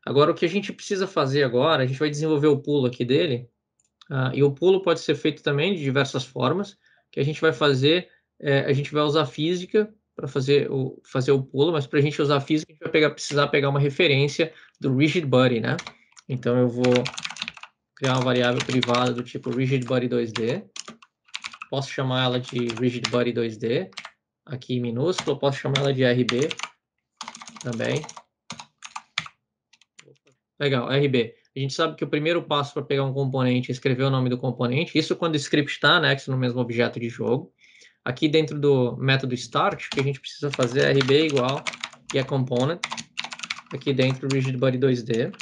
Agora, o que a gente precisa fazer agora, a gente vai desenvolver o pulo aqui dele, e o pulo pode ser feito também de diversas formas. O que a gente vai fazer, a gente vai usar física para fazer o pulo, mas para a gente usar física, a gente vai precisar pegar uma referência do rigid body, né? Então, eu vou criar uma variável privada do tipo rigid body 2D. Posso chamar ela de rigid body 2D, aqui em minúsculo. Posso chamar ela de RB também. Legal, RB. A gente sabe que o primeiro passo para pegar um componente é escrever o nome do componente. Isso quando o script está anexo no mesmo objeto de jogo. Aqui dentro do método start, o que a gente precisa fazer é RB igual getComponent. Aqui dentro do rigidBody 2D.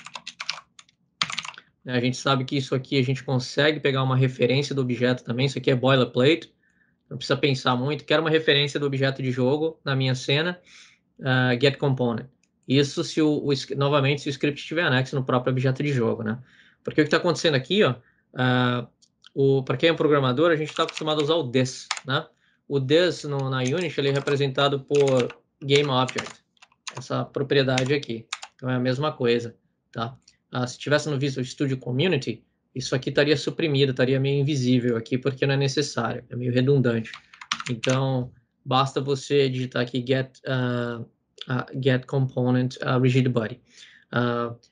A gente sabe que isso aqui a gente consegue pegar uma referência do objeto também. Isso aqui é boilerplate. Não precisa pensar muito. Quero uma referência do objeto de jogo na minha cena. getComponent. Isso se novamente se o script estiver anexo no próprio objeto de jogo, né? Porque o que está acontecendo aqui, ó, para quem é um programador, a gente está acostumado a usar o this, né? O this na Unity ele é representado por GameObject, essa propriedade aqui. Então é a mesma coisa, tá? Se tivesse no Visual Studio Community, isso aqui estaria suprimido, estaria meio invisível aqui, porque não é necessário, é meio redundante. Então, basta você digitar aqui getComponent rigidBody.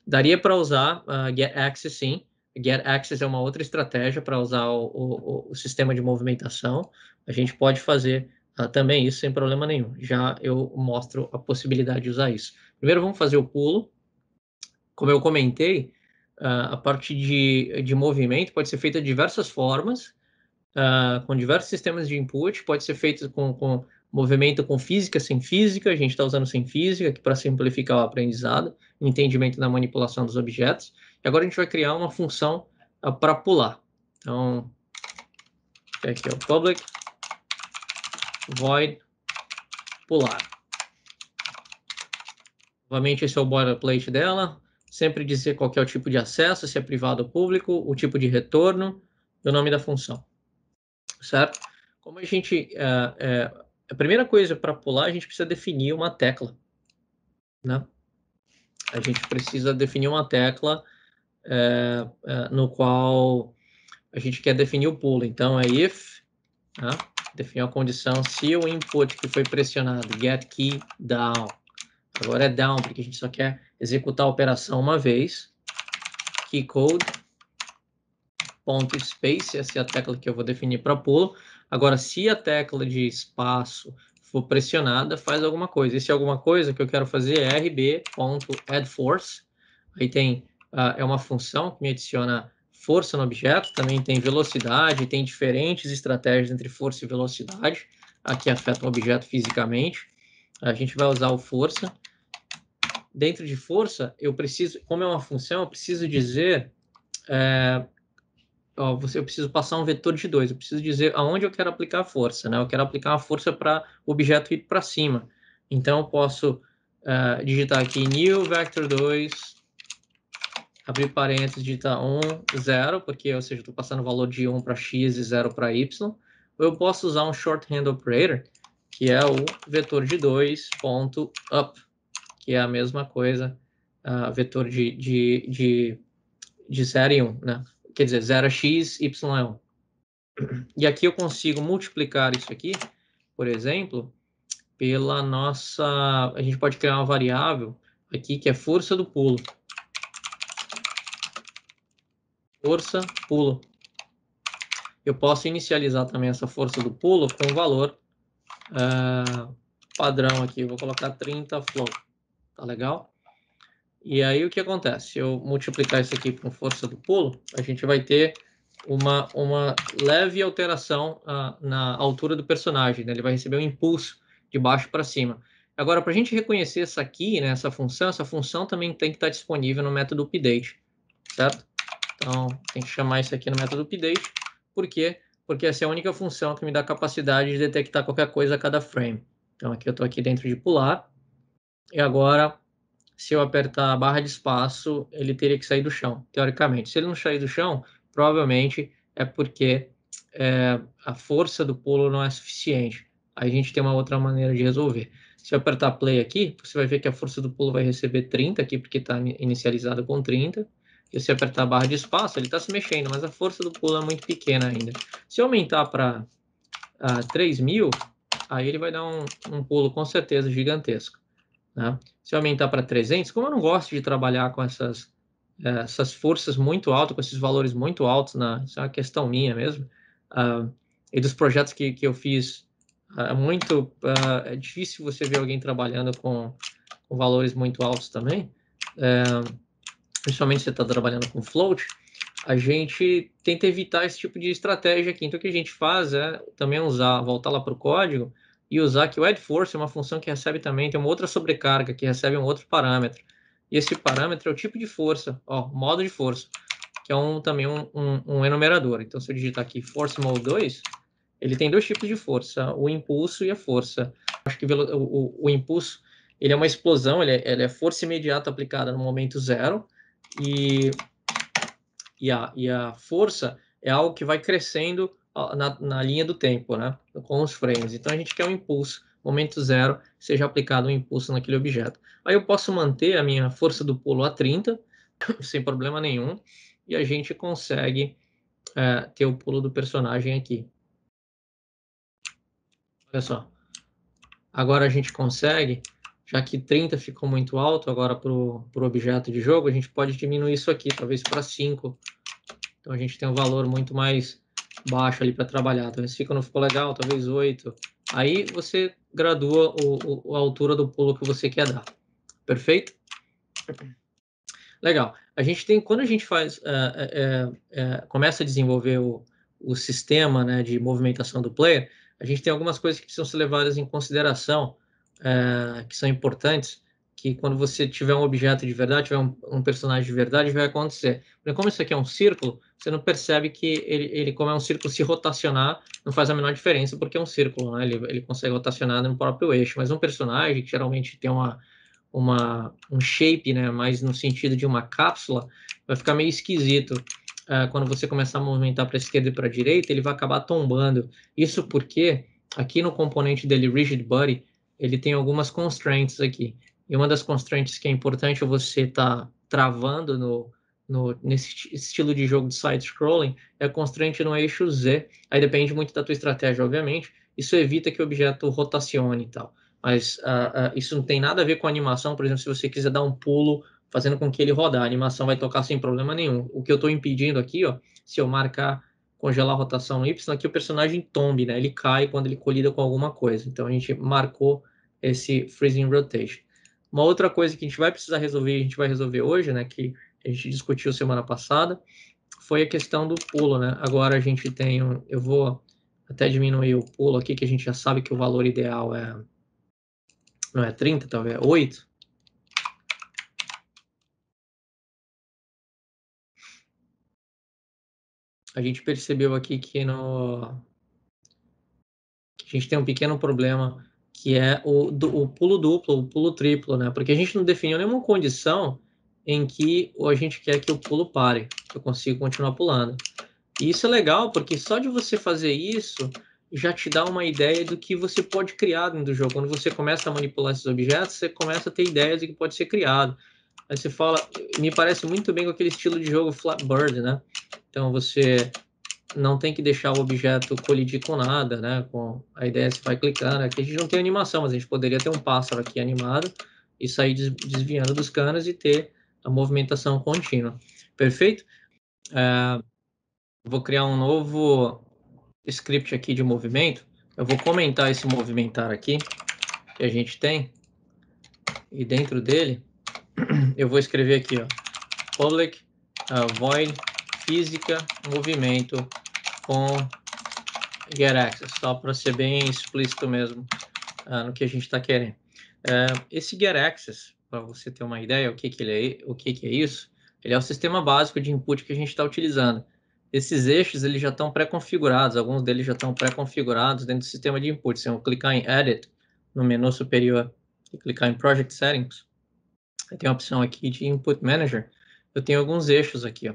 Daria para usar getAxis, sim. GetAxis é uma outra estratégia para usar o sistema de movimentação. A gente pode fazer também isso sem problema nenhum. Já eu mostro a possibilidade de usar isso. Primeiro vamos fazer o pulo. Como eu comentei, a parte de movimento pode ser feita de diversas formas, com diversos sistemas de input, pode ser feito com movimento com física, sem física. A gente está usando sem física aqui para simplificar o aprendizado, entendimento da manipulação dos objetos. E agora a gente vai criar uma função para pular. Então, aqui é o public void pular. Novamente, esse é o boilerplate dela. Sempre dizer qual é o tipo de acesso, se é privado ou público, o tipo de retorno e o nome da função. Certo? Como a gente... a primeira coisa para pular, a gente precisa definir uma tecla, né? A gente precisa definir uma tecla no qual a gente quer definir o pulo. Então, é if, né? Definir a condição se o input que foi pressionado, get key down. Agora é down, porque a gente só quer executar a operação uma vez. Key code, ponto space, essa é a tecla que eu vou definir para pulo. Agora, se a tecla de espaço for pressionada, faz alguma coisa. E se alguma coisa que eu quero fazer é rb.addForce. Aí tem, é uma função que me adiciona força no objeto, também tem velocidade, tem diferentes estratégias entre força e velocidade, que afetam o objeto fisicamente. A gente vai usar o força. Dentro de força, eu preciso, como é uma função, eu preciso dizer, eu preciso passar um vetor de 2, eu preciso dizer aonde eu quero aplicar a força, né? Eu quero aplicar a força para o objeto ir para cima. Então, eu posso digitar aqui new vector 2, abrir parênteses, digitar 1, 0, porque, ou seja, estou passando o valor de 1 para x e 0 para y. Ou eu posso usar um shorthand operator, que é o vetor de 2 ponto up, que é a mesma coisa, vetor de 0 e 1, né? Quer dizer, 0 é x, y é 1. E aqui eu consigo multiplicar isso aqui, por exemplo, pela nossa... A gente pode criar uma variável aqui que é força do pulo. Força, pulo. Eu posso inicializar também essa força do pulo com o valor padrão aqui. Eu vou colocar 30 float. Tá legal? E aí o que acontece? Se eu multiplicar isso aqui com força do pulo, a gente vai ter uma leve alteração na altura do personagem, né? Ele vai receber um impulso de baixo para cima. Agora, para a gente reconhecer essa aqui, né, essa função também tem que estar disponível no método update, certo? Então, tem que chamar isso aqui no método update. Por quê? Porque essa é a única função que me dá a capacidade de detectar qualquer coisa a cada frame. Então, aqui eu estou aqui dentro de pular. E agora, se eu apertar a barra de espaço, ele teria que sair do chão, teoricamente. Se ele não sair do chão, provavelmente é porque a força do pulo não é suficiente. Aí a gente tem uma outra maneira de resolver. Se eu apertar play aqui, você vai ver que a força do pulo vai receber 30 aqui, porque está inicializado com 30. E se eu apertar a barra de espaço, ele está se mexendo, mas a força do pulo é muito pequena ainda. Se eu aumentar para 3.000, aí ele vai dar um pulo com certeza gigantesco. Né? Se eu aumentar para 300, como eu não gosto de trabalhar com essas forças muito altas, com esses valores muito altos, isso é uma questão minha mesmo, e dos projetos que eu fiz, é difícil você ver alguém trabalhando com valores muito altos também, principalmente se você está trabalhando com float, a gente tenta evitar esse tipo de estratégia aqui. Então, o que a gente faz é também voltar lá para o código e usar que o add force é uma função que recebe também, tem uma outra sobrecarga que recebe um outro parâmetro. E esse parâmetro é o tipo de força, modo de força, que é também um enumerador. Então, se eu digitar aqui force mode 2, ele tem dois tipos de força, o impulso e a força. Acho que o impulso ele é uma explosão, ele é força imediata aplicada no momento zero, e a força é algo que vai crescendo na linha do tempo, né? Com os frames. Então a gente quer um impulso, momento zero, seja aplicado um impulso naquele objeto. Aí eu posso manter a minha força do pulo a 30, sem problema nenhum, e a gente consegue ter o pulo do personagem aqui. Olha só. Agora a gente consegue, já que 30 ficou muito alto agora para o objeto de jogo, a gente pode diminuir isso aqui, talvez para 5. Então a gente tem um valor muito mais baixo ali para trabalhar. Talvez não ficou legal, talvez 8. Aí você gradua a altura do pulo que você quer dar. Perfeito? Legal. Quando a gente começa a desenvolver o sistema, né, de movimentação do player, a gente tem algumas coisas que precisam ser levadas em consideração, que são importantes, que quando você tiver um objeto de verdade, tiver um personagem de verdade, vai acontecer. Porque como isso aqui é um círculo, você não percebe que ele como é um círculo, se rotacionar não faz a menor diferença, porque é um círculo, né? Ele consegue rotacionar no próprio eixo. Mas um personagem que geralmente tem um shape, né, mais no sentido de uma cápsula, vai ficar meio esquisito. Quando você começar a movimentar para a esquerda e para a direita, ele vai acabar tombando. Isso porque aqui no componente dele, Rigid Body, ele tem algumas constraints aqui. E uma das constraints que é importante você estar travando nesse estilo de jogo de side-scrolling é a constraint no eixo Z. Aí depende muito da tua estratégia, obviamente. Isso evita que o objeto rotacione e tal. Mas isso não tem nada a ver com a animação. Por exemplo, se você quiser dar um pulo fazendo com que ele rodar, a animação vai tocar sem problema nenhum. O que eu estou impedindo aqui, ó, se eu marcar congelar a rotação no Y, aqui o personagem tombe, né? Ele cai quando ele colida com alguma coisa. Então a gente marcou esse freezing rotation. Uma outra coisa que a gente vai precisar resolver, a gente vai resolver hoje, né, que a gente discutiu semana passada, foi a questão do pulo, né? Agora a gente tem, eu vou até diminuir o pulo aqui, que a gente já sabe que o valor ideal não é 30, talvez é 8. A gente percebeu aqui que a gente tem um pequeno problema, que é o pulo duplo, o pulo triplo, né? Porque a gente não definiu nenhuma condição em que a gente quer que o pulo pare, que eu consiga continuar pulando. E isso é legal, porque só de você fazer isso já te dá uma ideia do que você pode criar dentro do jogo. Quando você começa a manipular esses objetos, você começa a ter ideias do que pode ser criado. Aí você fala, me parece muito bem com aquele estilo de jogo Flatbird, né? Então você não tem que deixar o objeto colidir com nada, né? Com a ideia você vai clicando. Aqui a gente não tem animação, mas a gente poderia ter um pássaro aqui animado e sair desviando dos canos e ter a movimentação contínua. Perfeito? Vou criar um novo script aqui de movimento. Eu vou comentar esse movimentar aqui que a gente tem e dentro dele eu vou escrever aqui, ó, public void física movimento com getAccess, só para ser bem explícito mesmo no que a gente está querendo. Esse getAccess, para você ter uma ideia o que é isso, ele é o sistema básico de input que a gente está utilizando. Esses eixos eles já estão pré-configurados, alguns deles já estão pré-configurados dentro do sistema de input. Se eu clicar em Edit no menu superior e clicar em Project Settings, tem a opção aqui de Input Manager. Eu tenho alguns eixos aqui, ó.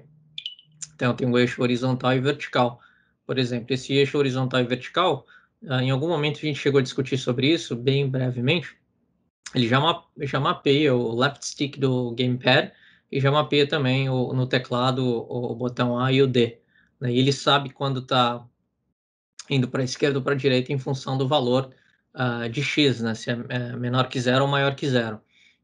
Então, eu tenho o eixo horizontal e vertical. Por exemplo, esse eixo horizontal e vertical, em algum momento a gente chegou a discutir sobre isso, bem brevemente, ele já mapeia o left stick do gamepad e já mapeia também no teclado o botão A e o D, né? E ele sabe quando está indo para a esquerda ou para a direita em função do valor de x, né? Se é menor que zero ou maior que zero.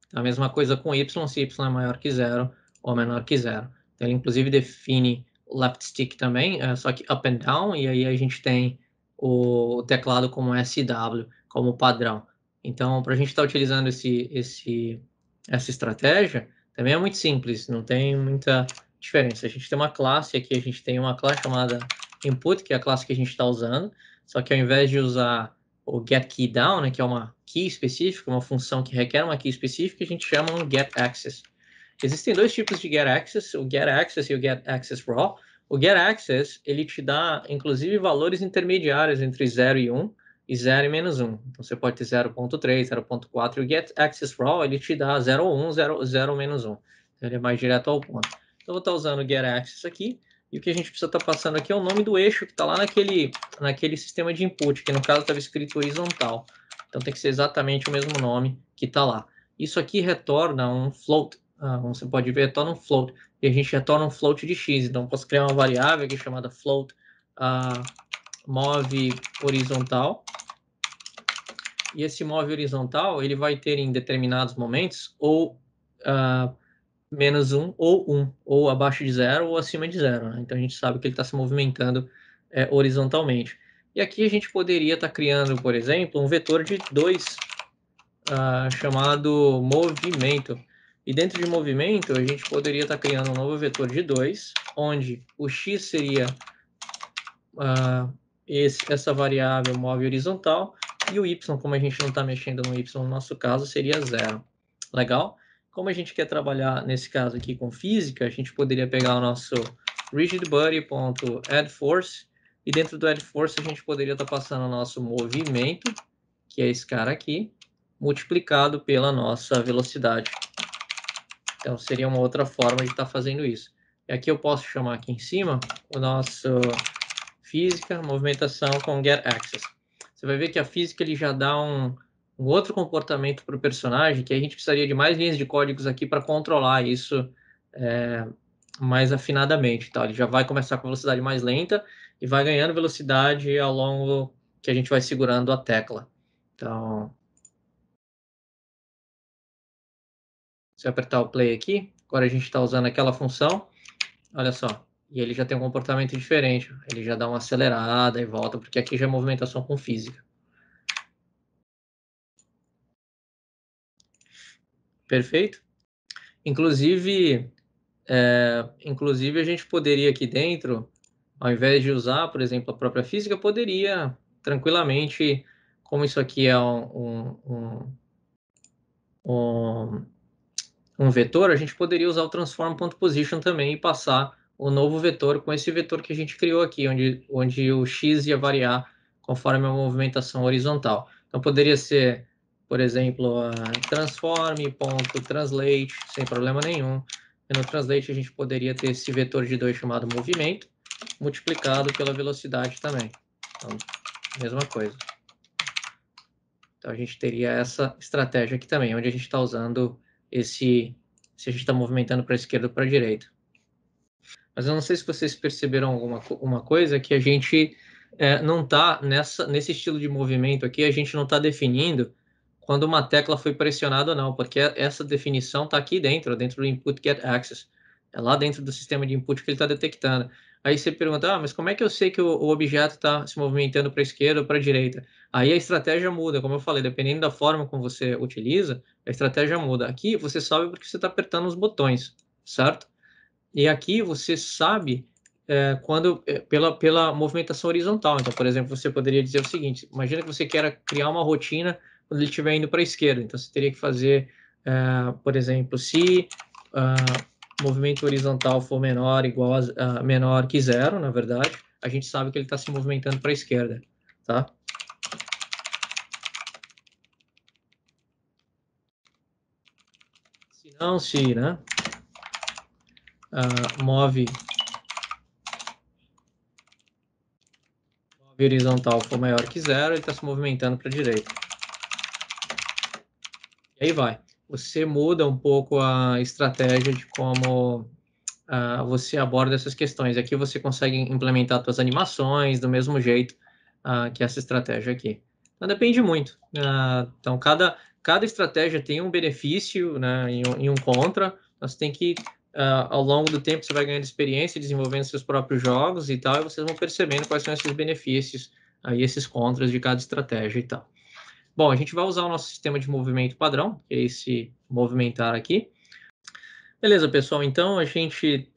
Então, a mesma coisa com y, se y é maior que zero ou menor que zero. Então, ele inclusive define o left stick também, só que up and down, e aí a gente tem o teclado como SW, como padrão. Então, para a gente estar utilizando essa estratégia, também é muito simples, não tem muita diferença. A gente tem uma classe aqui, a gente tem uma classe chamada input, que é a classe que a gente está usando, só que ao invés de usar o getKeyDown, né, que é uma key específica, uma função que requer uma key específica, a gente chama um getAccess. Existem dois tipos de getAccess, o getAccess e o getAccessRaw. O getAccess, ele te dá, inclusive, valores intermediários entre 0 e 1, e 0 e menos 1. Então, você pode ter 0.3, 0.4, e o getAccessRaw, ele te dá 0 ou 1, 0 ou menos 1. Então, ele é mais direto ao ponto. Então, eu vou estar usando o getAccess aqui, e o que a gente precisa estar passando aqui é o nome do eixo que está lá naquele sistema de input, que no caso estava escrito horizontal. Então tem que ser exatamente o mesmo nome que está lá. Isso aqui retorna um float. Como você pode ver, retorna um float. E a gente retorna um float de x. Então posso criar uma variável aqui chamada float move horizontal. E esse move horizontal ele vai ter em determinados momentos ou menos 1 ou 1, ou abaixo de 0 ou acima de 0. Né? Então a gente sabe que ele está se movimentando horizontalmente. E aqui a gente poderia estar criando, por exemplo, um vetor de 2 chamado movimento. E dentro de movimento, a gente poderia estar criando um novo vetor de 2, onde o x seria essa variável move horizontal, e o y, como a gente não está mexendo no y no nosso caso, seria 0. Legal? Como a gente quer trabalhar, nesse caso aqui, com física, a gente poderia pegar o nosso rigidbody.addForce, e dentro do addForce a gente poderia estar passando o nosso movimento, que é esse cara aqui, multiplicado pela nossa velocidade. Então, seria uma outra forma de estar fazendo isso. E aqui eu posso chamar aqui em cima o nosso física, movimentação com getAccess. Você vai ver que a física ele já dá um outro comportamento para o personagem, que a gente precisaria de mais linhas de códigos aqui para controlar isso mais afinadamente. Tá? Ele já vai começar com velocidade mais lenta e vai ganhando velocidade ao longo que a gente vai segurando a tecla. Então, se eu apertar o play aqui, agora a gente está usando aquela função, olha só, e ele já tem um comportamento diferente, ele já dá uma acelerada e volta, porque aqui já é movimentação com física. Perfeito? Inclusive, inclusive a gente poderia aqui dentro, ao invés de usar, por exemplo, a própria física, poderia tranquilamente, como isso aqui é um vetor, a gente poderia usar o transform.position também e passar o novo vetor com esse vetor que a gente criou aqui, onde o x ia variar conforme a movimentação horizontal. Então, poderia ser, por exemplo, transform.translate, sem problema nenhum. E no translate, a gente poderia ter esse vetor de 2 chamado movimento, multiplicado pela velocidade também. Então, mesma coisa. Então, a gente teria essa estratégia aqui também, onde a gente está usando se a gente está movimentando para a esquerda ou para a direita. Mas eu não sei se vocês perceberam alguma coisa, que a gente não está nesse estilo de movimento aqui, a gente não está definindo quando uma tecla foi pressionada ou não, porque essa definição está aqui dentro do input getAccess. É lá dentro do sistema de input que ele está detectando. Aí você pergunta, mas como é que eu sei que o objeto está se movimentando para a esquerda ou para a direita? Aí a estratégia muda, como eu falei, dependendo da forma como você utiliza, a estratégia muda. Aqui você sabe porque você está apertando os botões, certo? E aqui você sabe pela movimentação horizontal. Então, por exemplo, você poderia dizer o seguinte: imagina que você quer criar uma rotina quando ele estiver indo para a esquerda. Então, você teria que fazer, por exemplo, se movimento horizontal for menor que 0, na verdade, a gente sabe que ele está se movimentando para a esquerda, tá? Se não, né? Move horizontal for maior que 0, ele está se movimentando para a direita. E aí vai. Você muda um pouco a estratégia de como você aborda essas questões. Aqui você consegue implementar suas animações do mesmo jeito que essa estratégia aqui. Então, depende muito. Então, cada estratégia tem um benefício, né, e um contra. Você tem que, ao longo do tempo, você vai ganhando experiência, desenvolvendo seus próprios jogos e tal, e vocês vão percebendo quais são esses benefícios, aí esses contras de cada estratégia e tal. Bom, a gente vai usar o nosso sistema de movimento padrão, que é esse movimentar aqui. Beleza, pessoal. Então, a gente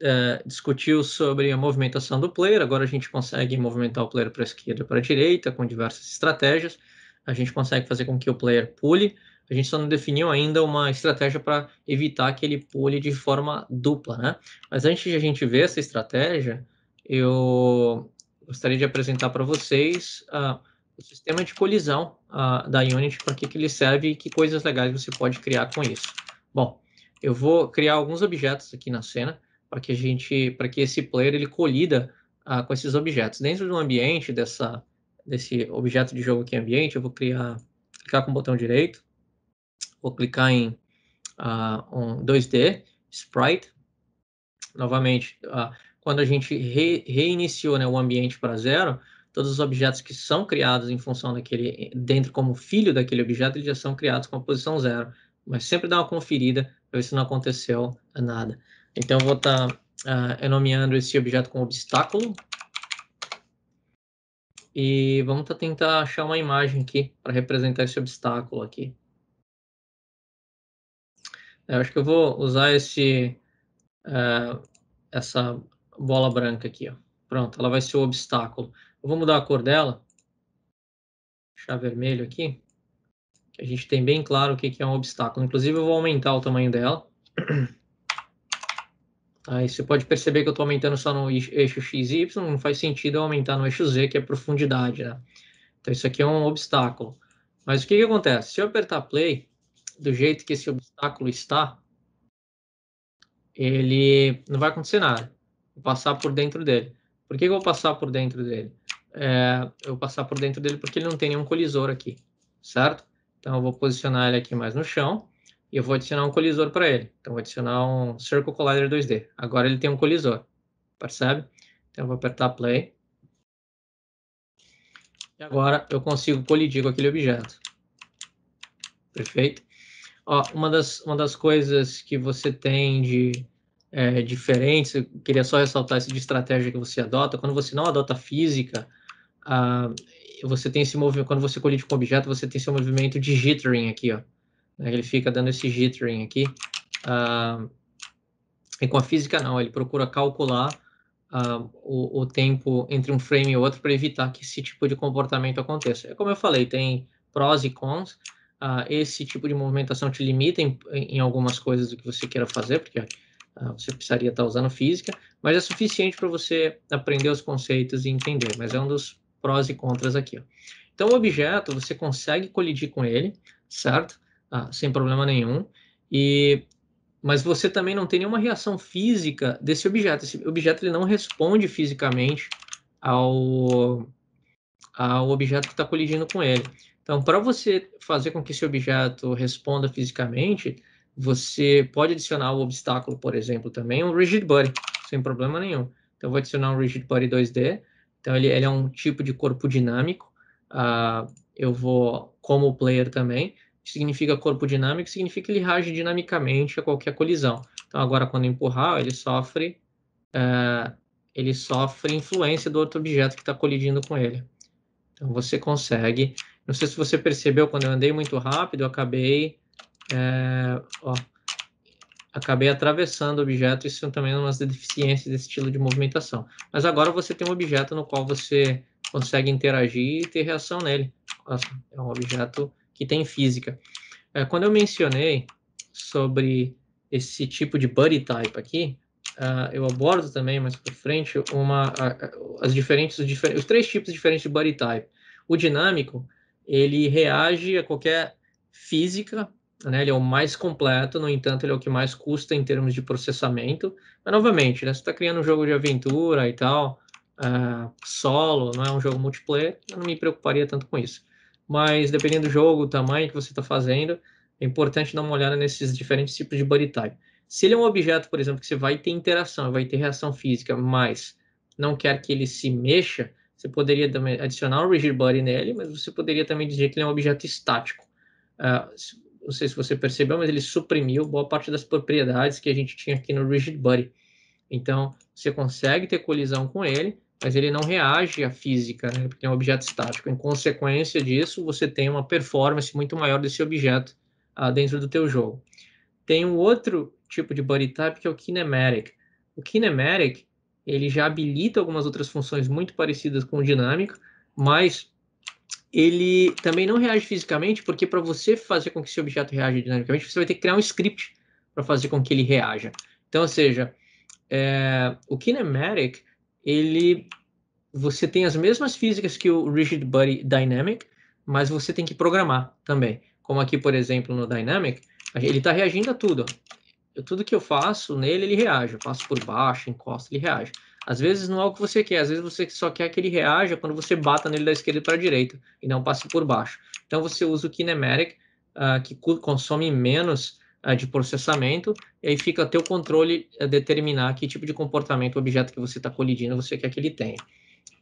discutiu sobre a movimentação do player. Agora a gente consegue movimentar o player para a esquerda e para a direita com diversas estratégias. A gente consegue fazer com que o player pule. A gente só não definiu ainda uma estratégia para evitar que ele pule de forma dupla, né? Mas antes de a gente ver essa estratégia, eu gostaria de apresentar para vocês o sistema de colisão da Unity, para que ele serve e que coisas legais você pode criar com isso. Bom, eu vou criar alguns objetos aqui na cena para que esse player ele colida com esses objetos. Dentro do ambiente desse objeto de jogo aqui ambiente, eu vou clicar com o botão direito, vou clicar em um 2D, Sprite. Novamente, quando a gente reiniciou, né, o ambiente para zero, todos os objetos que são criados em função daquele, dentro como filho daquele objeto, eles já são criados com a posição zero. Mas sempre dá uma conferida para ver se não aconteceu nada. Então, eu vou estar nomeando esse objeto com obstáculo. E vamos tentar achar uma imagem aqui para representar esse obstáculo aqui. Eu acho que eu vou usar essa bola branca aqui, ó. Pronto, ela vai ser o obstáculo. Eu vou mudar a cor dela, deixar vermelho aqui, que a gente tem bem claro o que é um obstáculo. Inclusive, eu vou aumentar o tamanho dela. Aí você pode perceber que eu estou aumentando só no eixo X e Y, não faz sentido eu aumentar no eixo Z, que é profundidade, né? Então, isso aqui é um obstáculo. Mas o que acontece? Se eu apertar play, do jeito que esse obstáculo está, ele não vai acontecer nada. Vou passar por dentro dele. Por que eu vou passar por dentro dele? Eu vou passar por dentro dele porque ele não tem nenhum colisor aqui, certo? Então eu vou posicionar ele aqui mais no chão e eu vou adicionar um colisor para ele. Então eu vou adicionar um Circle Collider 2D. Agora ele tem um colisor, percebe? Então eu vou apertar play. E agora eu consigo colidir com aquele objeto. Perfeito? Ó, uma das coisas que você tem de diferentes, eu queria só ressaltar isso de estratégia que você adota. Quando você não adota física, você tem esse movimento, quando você colide com o objeto, você tem esse movimento de jittering aqui, ó. Ele fica dando esse jittering aqui. E com a física não, ele procura calcular o tempo entre um frame e outro para evitar que esse tipo de comportamento aconteça. É como eu falei, tem prós e cons. Esse tipo de movimentação te limita em algumas coisas do que você queira fazer, porque você precisaria estar usando física, mas é suficiente para você aprender os conceitos e entender. Mas é um dos prós e contras aqui, ó. Então, o objeto, você consegue colidir com ele, certo? Sem problema nenhum. Mas você também não tem nenhuma reação física desse objeto. Esse objeto ele não responde fisicamente ao objeto que está colidindo com ele. Então, para você fazer com que esse objeto responda fisicamente, você pode adicionar o obstáculo, por exemplo, também, um Rigid Body, sem problema nenhum. Então, eu vou adicionar um Rigid Body 2D. Então, ele é um tipo de corpo dinâmico. Eu vou, como player também, significa corpo dinâmico, significa que ele reage dinamicamente a qualquer colisão. Então, agora, quando empurrar, ele sofre influência do outro objeto que está colidindo com ele. Então, você consegue... Não sei se você percebeu, quando eu andei muito rápido, eu acabei atravessando o objeto. Isso também é uma deficiência desse estilo de movimentação. Mas agora você tem um objeto no qual você consegue interagir e ter reação nele. É um objeto que tem física. Quando eu mencionei sobre esse tipo de buddy type aqui, eu abordo também mais para frente os três tipos diferentes de buddy type. O dinâmico, ele reage a qualquer física, né? Ele é o mais completo, no entanto, ele é o que mais custa em termos de processamento. Mas, novamente, né? Você está criando um jogo de aventura e tal, solo, não é um jogo multiplayer, eu não me preocuparia tanto com isso. Mas, dependendo do jogo, o tamanho que você está fazendo, é importante dar uma olhada nesses diferentes tipos de body type. Se ele é um objeto, por exemplo, que você vai ter interação, vai ter reação física, mas não quer que ele se mexa, você poderia também adicionar um rigid body nele, mas você poderia também dizer que ele é um objeto estático. Não sei se você percebeu, mas ele suprimiu boa parte das propriedades que a gente tinha aqui no rigid body. Então, você consegue ter colisão com ele, mas ele não reage à física, né, porque é um objeto estático. Em consequência disso, você tem uma performance muito maior desse objeto dentro do teu jogo. Tem um outro tipo de body type que é o kinematic. O kinematic, ele já habilita algumas outras funções muito parecidas com o dinâmico, mas ele também não reage fisicamente, porque para você fazer com que esse objeto reaja dinamicamente, você vai ter que criar um script para fazer com que ele reaja. Então, ou seja, o kinematic, você tem as mesmas físicas que o rigid body dynamic, mas você tem que programar também. Como aqui, por exemplo, no dynamic, ele está reagindo a tudo. Tudo que eu faço nele, ele reage. Eu passo por baixo, encosto, ele reage. Às vezes não é o que você quer, às vezes você só quer que ele reaja quando você bata nele da esquerda para a direita e não passe por baixo. Então você usa o kinematic, que consome menos de processamento, e aí fica a teu controle determinar que tipo de comportamento o objeto que você está colidindo você quer que ele tenha.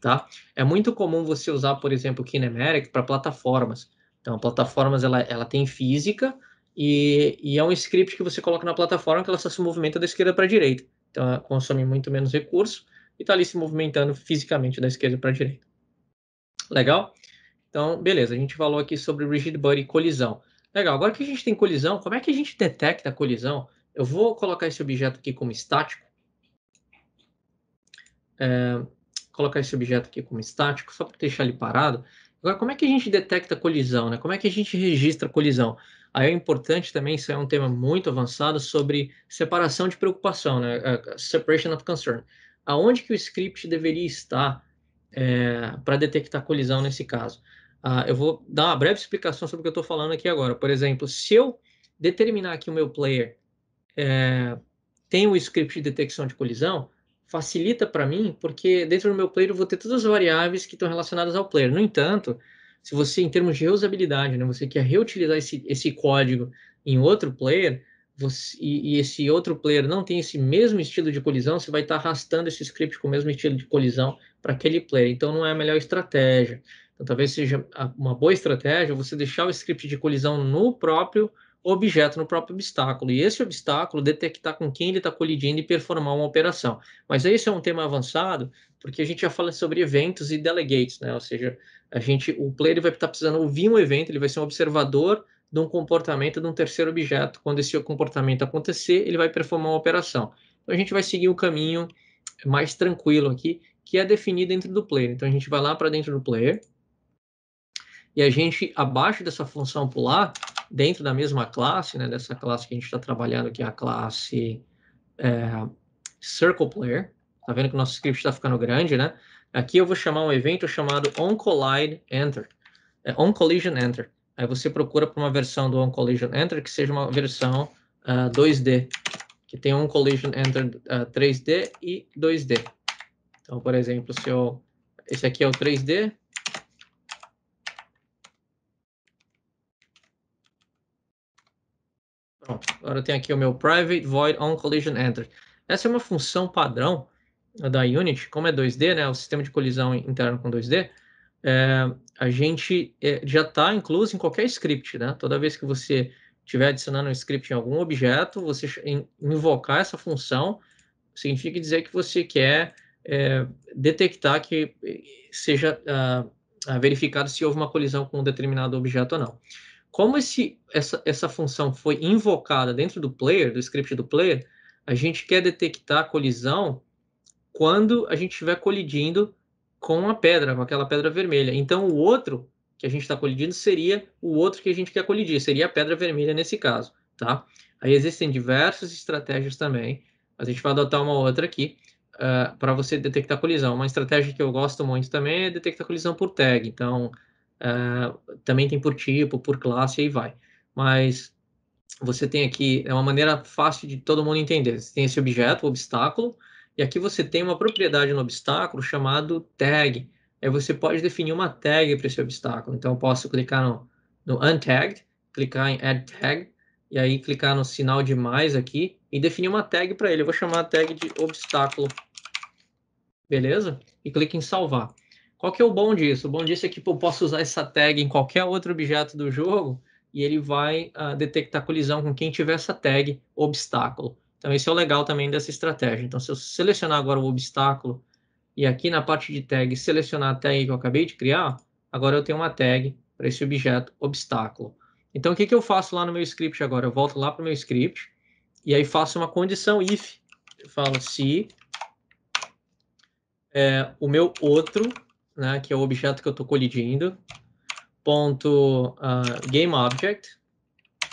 Tá? É muito comum você usar, por exemplo, o kinematic para plataformas. Então, plataformas ela tem física e é um script que você coloca na plataforma que ela só se movimenta da esquerda para a direita. Então, ela consome muito menos recurso e está ali se movimentando fisicamente da esquerda para a direita. Legal? Então, beleza. A gente falou aqui sobre rigid body e colisão. Legal. Agora que a gente tem colisão, como é que a gente detecta a colisão? Eu vou colocar esse objeto aqui como estático. Colocar esse objeto aqui como estático, só para deixar ele parado. Agora, como é que a gente detecta colisão, né? Como é que a gente registra colisão? Aí é importante também, isso é um tema muito avançado, sobre separação de preocupação, né? Separation of concern. Aonde que o script deveria estar para detectar colisão nesse caso? Eu vou dar uma breve explicação sobre o que eu estou falando aqui agora. Por exemplo, se eu determinar que o meu player tem um script de detecção de colisão, facilita para mim, porque dentro do meu player eu vou ter todas as variáveis que estão relacionadas ao player. No entanto, se você, em termos de reusabilidade, né, você quer reutilizar esse código em outro player, e esse outro player não tem esse mesmo estilo de colisão, você vai estar arrastando esse script com o mesmo estilo de colisão para aquele player. Então, não é a melhor estratégia. Então, talvez seja uma boa estratégia você deixar o script de colisão no próprio objeto, no próprio obstáculo, e esse obstáculo detectar com quem ele está colidindo e performar uma operação. Mas esse é um tema avançado, porque a gente já fala sobre eventos e delegates, né? Ou seja, o player vai estar precisando ouvir um evento, ele vai ser um observador de um comportamento de um terceiro objeto. Quando esse comportamento acontecer, ele vai performar uma operação. Então a gente vai seguir um caminho mais tranquilo aqui, que é definido dentro do player. Então a gente vai lá para dentro do player, e a gente, abaixo dessa função pular, dentro da mesma classe, né, dessa classe que a gente está trabalhando, que é a classe Circle Player, tá vendo que o nosso script está ficando grande, né? Aqui eu vou chamar um evento chamado onCollisionEnter. onCollisionEnter. Aí você procura por uma versão do onCollisionEnter que seja uma versão 2D, que tem onCollisionEnter 3D e 2D. Então, por exemplo, esse aqui é o 3D, pronto, agora eu tenho aqui o meu private void onCollisionEnter. Essa é uma função padrão da Unity, como é 2D, né, o sistema de colisão interno com 2D, a gente já está incluso em qualquer script, né? Toda vez que você estiver adicionando um script em algum objeto, você invocar essa função significa dizer que você quer detectar que seja verificado se houve uma colisão com um determinado objeto ou não. Como essa função foi invocada dentro do player, do script do player, a gente quer detectar a colisão quando a gente estiver colidindo com a pedra, com aquela pedra vermelha. Então, o outro que a gente está colidindo seria o outro que a gente quer colidir, seria a pedra vermelha nesse caso, tá? Aí existem diversas estratégias também, mas a gente vai adotar uma outra aqui para você detectar colisão. Uma estratégia que eu gosto muito também é detectar colisão por tag. Então, também tem por tipo, por classe, aí vai. Mas você tem aqui, é uma maneira fácil de todo mundo entender. Você tem esse objeto, o obstáculo, e aqui você tem uma propriedade no obstáculo chamado tag. Aí você pode definir uma tag para esse obstáculo. Então, eu posso clicar no untagged, clicar em Add Tag, e aí clicar no sinal de mais aqui, e definir uma tag para ele. Eu vou chamar a tag de obstáculo. Beleza? E clique em salvar. Qual que é o bom disso? O bom disso é que eu posso usar essa tag em qualquer outro objeto do jogo, e ele vai detectar colisão com quem tiver essa tag obstáculo. Então, esse é o legal também dessa estratégia. Então, se eu selecionar agora o obstáculo, e aqui na parte de tag, selecionar a tag que eu acabei de criar, agora eu tenho uma tag para esse objeto obstáculo. Então, o que eu faço lá no meu script agora? Eu volto lá para o meu script, e aí faço uma condição if. Eu falo se o meu outro, né, que é o objeto que eu estou colidindo, ponto GameObject,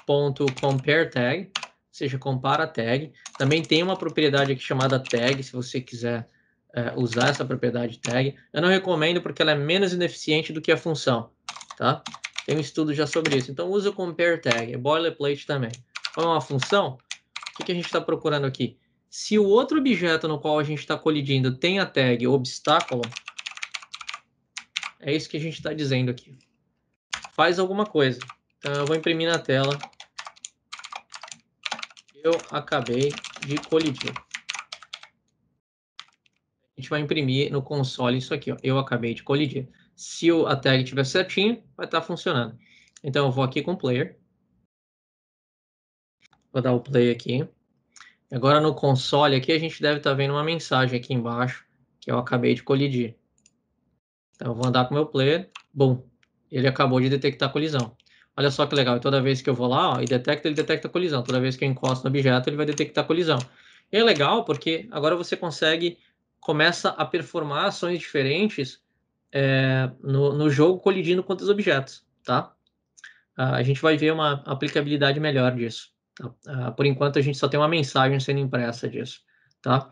ponto compareTag, ou seja, compara tag. Também tem uma propriedade aqui chamada tag, se você quiser usar essa propriedade tag. Eu não recomendo porque ela é menos ineficiente do que a função, tá? Tem um estudo já sobre isso. Então, usa o compareTag, é boilerplate também. Qual é uma função? O que a gente está procurando aqui? Se o outro objeto no qual a gente está colidindo tem a tag obstáculo, é isso que a gente está dizendo aqui. Faz alguma coisa. Então, eu vou imprimir na tela. Eu acabei de colidir. A gente vai imprimir no console isso aqui, ó. Eu acabei de colidir. Se a tag estiver certinho, vai estar funcionando. Então, eu vou aqui com o player. Vou dar o play aqui. Agora, no console aqui, a gente deve estar vendo uma mensagem aqui embaixo, que eu acabei de colidir. Então, eu vou andar com o meu player. Bom, ele acabou de detectar colisão. Olha só que legal. E toda vez que eu vou lá, ó, e detecta, ele detecta colisão. Toda vez que eu encosto no objeto, ele vai detectar colisão. E é legal porque agora você começa a performar ações diferentes no jogo colidindo com outros objetos, tá? A gente vai ver uma aplicabilidade melhor disso. Tá? Por enquanto, a gente só tem uma mensagem sendo impressa disso, tá?